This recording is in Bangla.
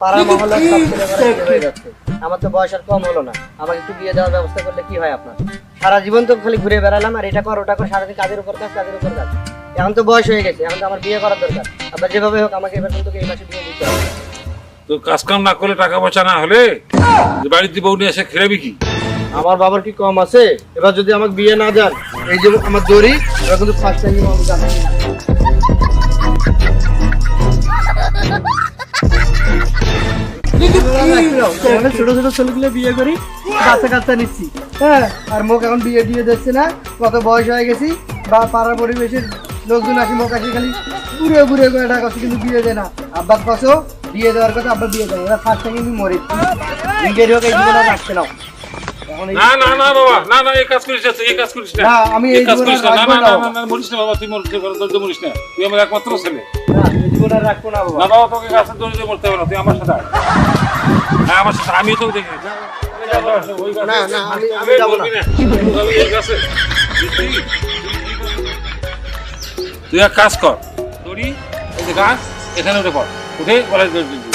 পাড়া মহল্লার সব ছেলেমেয়েরা বিয়ে হয়ে যাচ্ছে, আমার তো বয়স আর কম হলো না, আমাকে একটু বিয়ে দেওয়ার ব্যবস্থা করলে কি হয় আপনার? সারা জীবন তো খালি ঘুরে বেড়ালাম আর এটা কর ওটা কর, সারাদিন কাজের উপর কাজ কাজের উপর কাজ। এখন তো বয়স হয়ে গেছে, এখন তো আমার বিয়ে করার দরকার। আপনার যেভাবে হোক আমাকে এবার কিন্তু এই মাসে বিয়ে দিতে হবে। তো কাজ কাম না করলে টাকা পয়সা না হলে বাড়িতে বউ নিয়ে এসে খেলাবি কি? আমার বাবার কি কম আছে? এবার যদি আমাকে বিয়ে না দেন, এই যে আমার দড়ি, এবার কিন্তু ফার্স্ট টাইম আমাকে জানাই। ছোট ছোট ছেলেগুলো বিয়ে করি, বাচ্চা কাচ্চা নিচ্ছি, হ্যাঁ, আর মোক এখন বিয়ে দিয়ে দিচ্ছে না, কত বয়স হয়ে গেছি, বা পাড়ার পরিবেশের লোকজন আসি মোক আসি খালি ঘুরে ঘুরে করে টাকা করছে, কিন্তু বিয়ে দেয় না। আব্বার পাশেও বিয়ে দেওয়ার কথা, আব্বা বিয়ে দেয়, এরা ফার্স্ট টাইম কিন্তু মরে নিজের হোক এই জীবনে রাখতে নাও। না না না বাবা, না না এই কাজ করিস না, তুই এই কাজ করিস না। না, আমি এই এই কাজ জীবনে করিস না, না রাখবো না না না না, মরিস না বাবা, তুই মরিস না, তুই আমার একমাত্র ছেলে। না, এই জীবনে আর রাখবো না বাবা। না বাবা, তোকে গাছের দড়ি দিয়ে মরতে হবে না, তুই আমার সাথে আয়। হ্যাঁ আমার সাথে, আমিও তোকে দেখি। না, না, আমি যাবো না। এই গাছে তুই এক কাজ কর, দড়ি এই যে গাছ এখানে উঠে পড়, উঠে গলায় দড়ি দিবি।